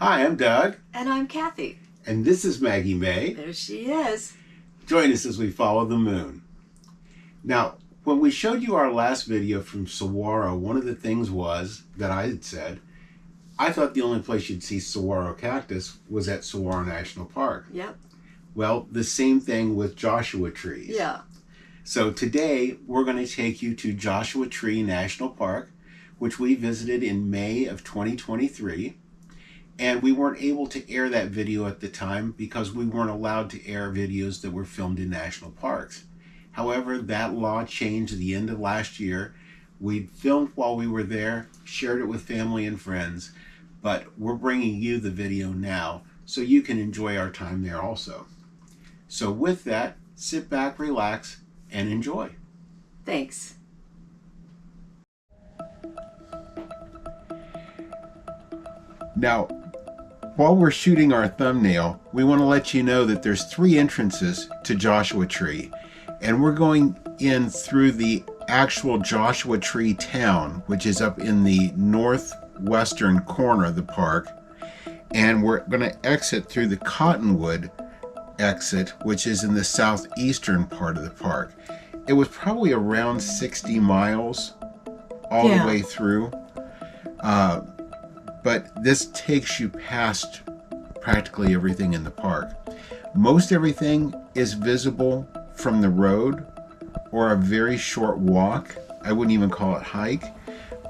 Hi, I'm Doug. And I'm Cathy. And this is Maggie Mae. There she is. Join us as we follow the moon. Now, when we showed you our last video from saguaro, one of the things was, that I had said, I thought the only place you'd see saguaro cactus was at Saguaro National Park. Yep. Well, the same thing with Joshua trees. Yeah. So today, we're going to take you to Joshua Tree National Park, which we visited in May of 2023. And we weren't able to air that video at the time because we weren't allowed to air videos that were filmed in national parks. However, that law changed at the end of last year. We filmed while we were there, shared it with family and friends, but we're bringing you the video now so you can enjoy our time there also. So with that, sit back, relax, and enjoy. Thanks. Now, while we're shooting our thumbnail, we want to let you know that there's 3 entrances to Joshua Tree, and we're going in through the actual Joshua Tree town, which is up in the northwestern corner of the park, and we're going to exit through the Cottonwood exit, which is in the southeastern part of the park. It was probably around 60 miles all the way through. But this takes you past practically everything in the park. Most everything is visible from the road or a very short walk. I wouldn't even call it hike,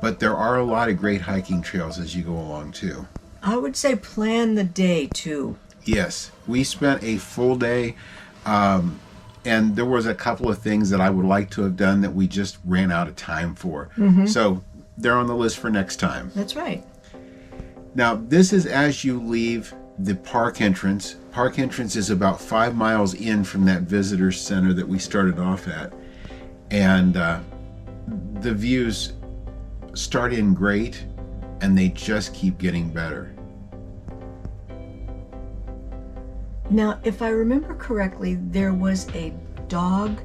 but there are a lot of great hiking trails as you go along too. I would say plan the day too. Yes, we spent a full day, and there was a couple of things that I would like to have done that we just ran out of time for. So they're on the list for next time. That's right. Now, this is as you leave the park entrance. Park entrance is about 5 miles in from that visitor center that we started off at. And the views start in great, and they just keep getting better. Now, if I remember correctly, there was a dog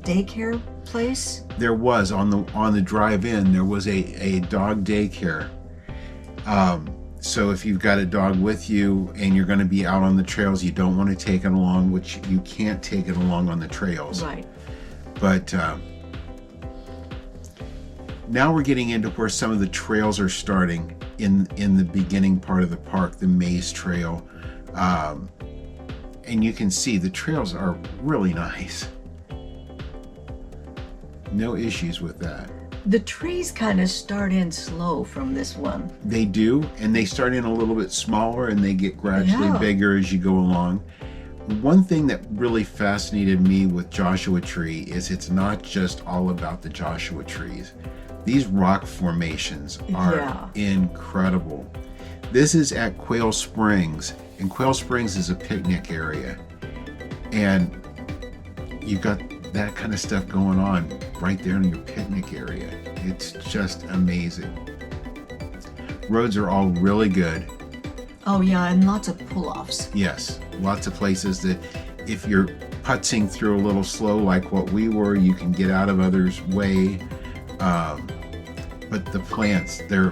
daycare place. There was on the drive-in. There was a dog daycare. So if you've got a dog with you and you're going to be out on the trails, you don't want to take it along, which you can't take it along on the trails. Right. But now we're getting into where some of the trails are starting in the beginning part of the park, the Maze Trail. And you can see the trails are really nice. No issues with that. The trees kind of start in slow from this one. They do, and they start in a little bit smaller and they get gradually bigger as you go along. One thing that really fascinated me with Joshua Tree is it's not just all about the Joshua trees. These rock formations are incredible. This is at Quail Springs, and Quail Springs is a picnic area. And you've got that kind of stuff going on right there in your picnic area. It's just amazing. Roads are all really good. Oh yeah, and lots of pull-offs. Yes, lots of places that if you're putzing through a little slow like what we were, you can get out of others' way. But the plants, they're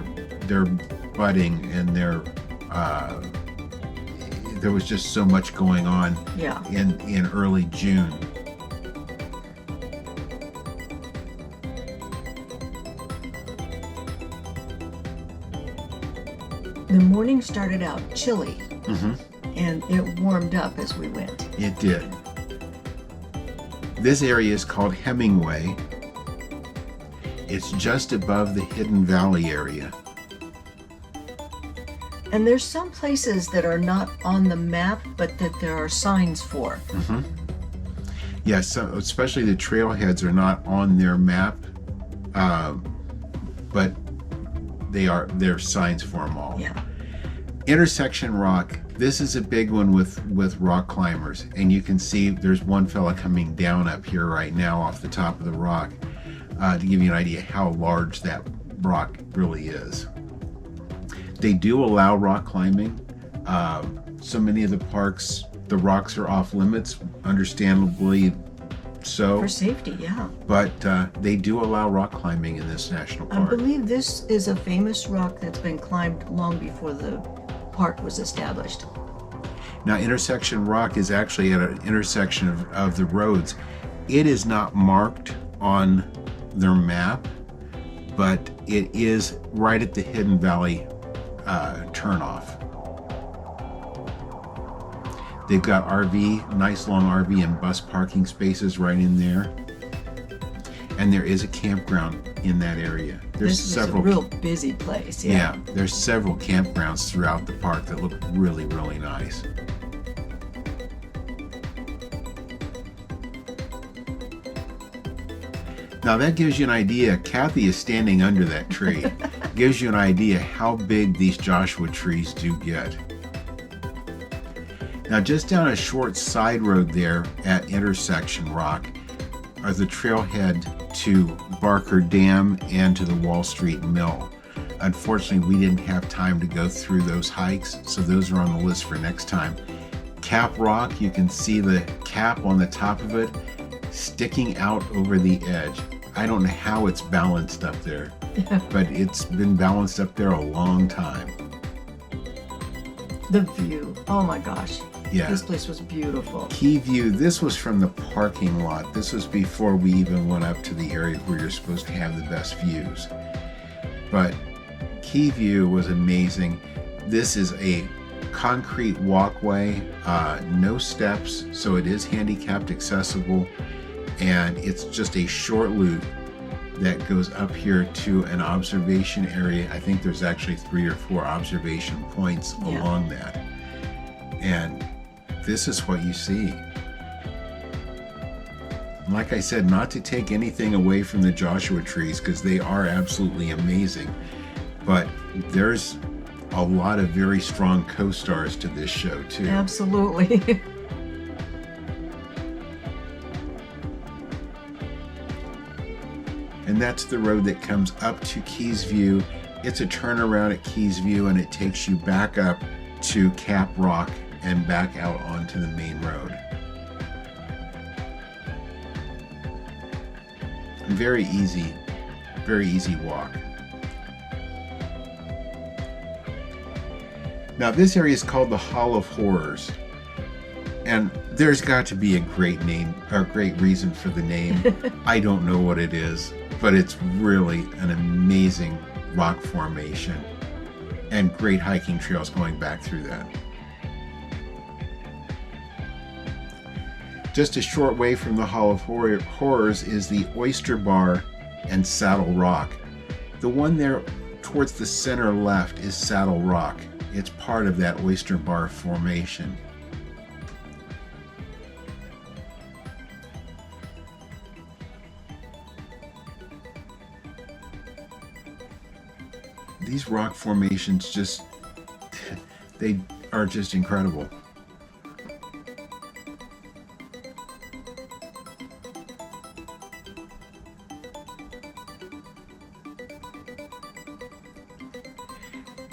budding, and there was just so much going on in early June. The morning started out chilly, and it warmed up as we went. It did. This area is called Hemingway. It's just above the Hidden Valley area. And there's some places that are not on the map, but that there are signs for. Yes, especially the trailheads are not on their map, but there's signs for them all. Yeah. Intersection Rock. This is a big one with rock climbers, and you can see there's one fella coming down up here right now off the top of the rock to give you an idea how large that rock really is. They do allow rock climbing. So many of the parks, the rocks are off limits. Understandably, so. For safety, yeah. But they do allow rock climbing in this national I park. believe this is a famous rock that's been climbed long before the park was established. Now, Intersection Rock is actually at an intersection of the roads. It is not marked on their map, but it is right at the Hidden Valley turnoff. They've got nice long RV and bus parking spaces right in there. And there is a campground in that area. This is a real busy place, yeah. Yeah, there's several campgrounds throughout the park that look really, really nice. Now that gives you an idea. Cathy is standing under that tree. Gives you an idea how big these Joshua trees do get. Now just down a short side road there at Intersection Rock are the trailhead to Barker Dam and to the Wall Street Mill. Unfortunately, we didn't have time to go through those hikes, so those are on the list for next time. Cap Rock, you can see the cap on the top of it sticking out over the edge. I don't know how it's balanced up there, but it's been balanced up there a long time. The view, oh my gosh. Yeah. This place was beautiful. Key View, this was from the parking lot. This was before we even went up to the area where you're supposed to have the best views. But Key View was amazing. This is a concrete walkway, no steps, so it is handicapped accessible, and it's just a short loop that goes up here to an observation area. I think there's actually 3 or 4 observation points along that. And this is what you see. Like I said, not to take anything away from the Joshua trees, because they are absolutely amazing, but there's a lot of very strong co-stars to this show too. Absolutely. And that's the road that comes up to Keys View. It's a turnaround at Keys View, and it takes you back up to Cap Rock and back out onto the main road. Very easy walk. Now this area is called the Hall of Horrors, and there's got to be a great name or great reason for the name. I don't know what it is, but it's really an amazing rock formation and great hiking trails going back through that. Just a short way from the Hall of Horrors is the Oyster Bar and Saddle Rock. The one there towards the center left is Saddle Rock. It's part of that Oyster Bar formation. These rock formations they are just incredible.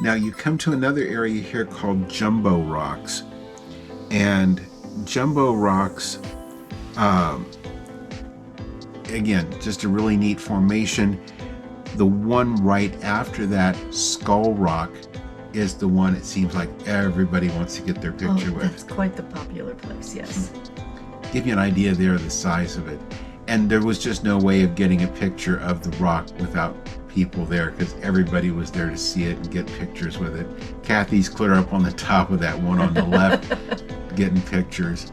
Now you come to another area here called Jumbo Rocks, and Jumbo Rocks, again, just a really neat formation. The one right after that, Skull Rock, is the one it seems like everybody wants to get their picture with. That's quite the popular place, yes. Give you an idea there of the size of it. And there was just no way of getting a picture of the rock without people there, because everybody was there to see it and get pictures with it. Cathy's clear up on the top of that one on the left getting pictures.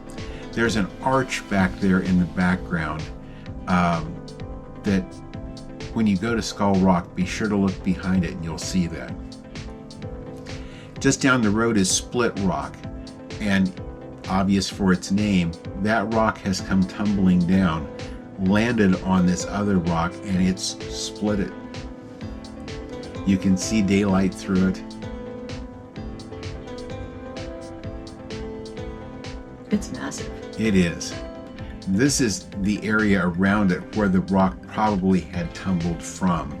There's an arch back there in the background that when you go to Skull Rock, be sure to look behind it and you'll see that. Just down the road is Split Rock, and obvious for its name, that rock has come tumbling down, landed on this other rock, and it's split it. You can see daylight through it. It's massive. It is. This is the area around it where the rock probably had tumbled from.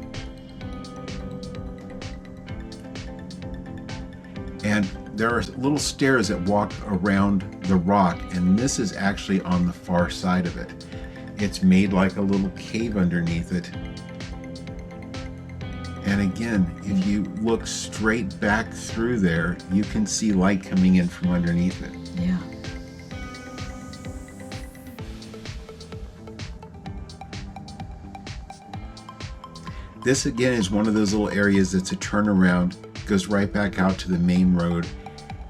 And there are little stairs that walk around the rock, and this is actually on the far side of it. It's made like a little cave underneath it. And again, if you look straight back through there, you can see light coming in from underneath it. Yeah. This again is one of those little areas that's a turnaround, goes right back out to the main road.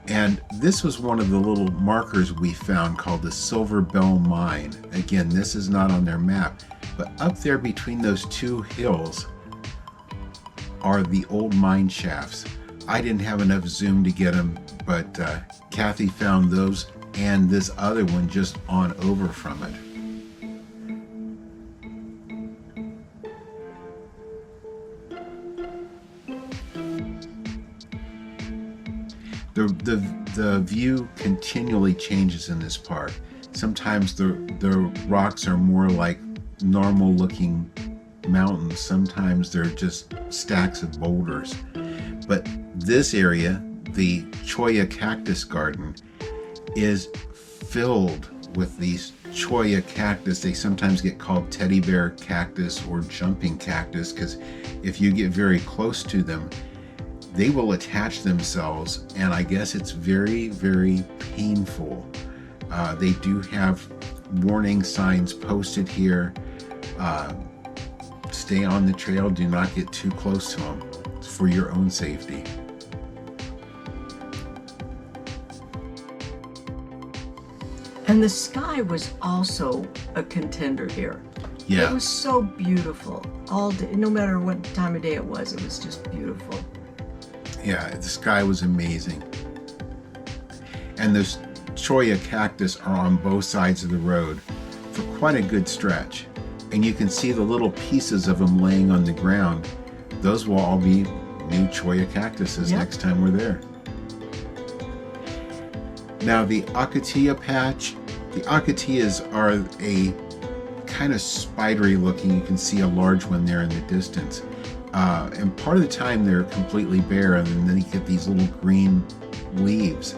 And this was one of the little markers we found called the Silver Bell Mine. Again, this is not on their map, but up there between those two hills are the old mine shafts. I didn't have enough zoom to get them, but Cathy found those and this other one just on over from it. The view continually changes in this park. Sometimes the rocks are more like normal looking mountains. Sometimes they're just stacks of boulders. But this area, the Cholla Cactus Garden, is filled with these Cholla cactus. They sometimes get called teddy bear cactus or jumping cactus because if you get very close to them, they will attach themselves, and I guess it's very, very painful. They do have warning signs posted here. Stay on the trail, do not get too close to them. It's for your own safety. And the sky was also a contender here. Yeah. It was so beautiful all day, no matter what time of day it was just beautiful. Yeah, the sky was amazing. And those Cholla cactus are on both sides of the road for quite a good stretch. And you can see the little pieces of them laying on the ground. Those will all be new Cholla cactuses next time we're there. Now the Ocotillo patch, the Ocotillas are a kind of spidery looking. You can see a large one there in the distance. And part of the time they're completely bare, and then you get these little green leaves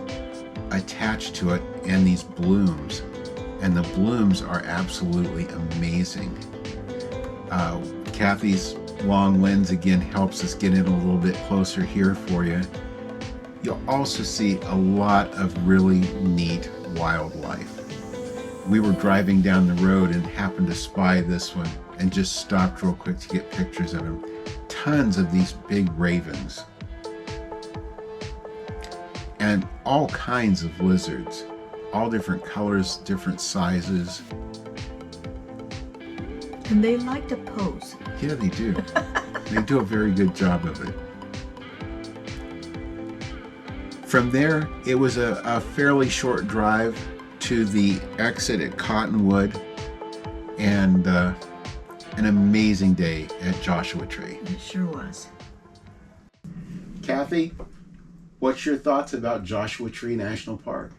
attached to it and these blooms. And the blooms are absolutely amazing. Cathy's long lens again helps us get in a little bit closer here for you. You'll also see a lot of really neat wildlife. We were driving down the road and happened to spy this one and just stopped real quick to get pictures of him. Tons of these big ravens and all kinds of lizards, all different colors, different sizes. And they like to pose. Yeah, they do. They do a very good job of it. From there, it was a fairly short drive to the exit at Cottonwood, and an amazing day at Joshua Tree. It sure was. Cathy, what's your thoughts about Joshua Tree National Park?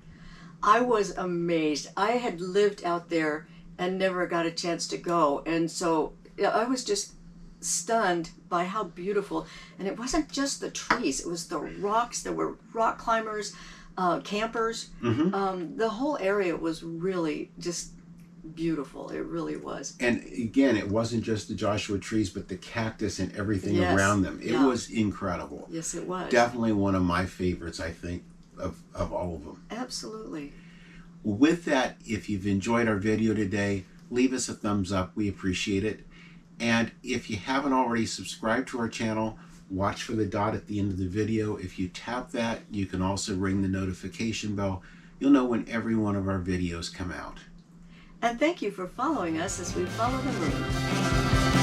I was amazed. I had lived out there and never got a chance to go, and so I was just stunned by how beautiful. And it wasn't just the trees, it was the rocks. There were rock climbers, campers. The whole area was really just beautiful. It really was. And again, it wasn't just the Joshua trees, but the cactus and everything around them. It was incredible. Yes, it was. Definitely one of my favorites, I think, of all of them. Absolutely. With that, if you've enjoyed our video today, leave us a thumbs up. We appreciate it. And if you haven't already subscribed to our channel, watch for the dot at the end of the video. If you tap that, you can also ring the notification bell. You'll know when every one of our videos come out. And thank you for following us as we follow the moon.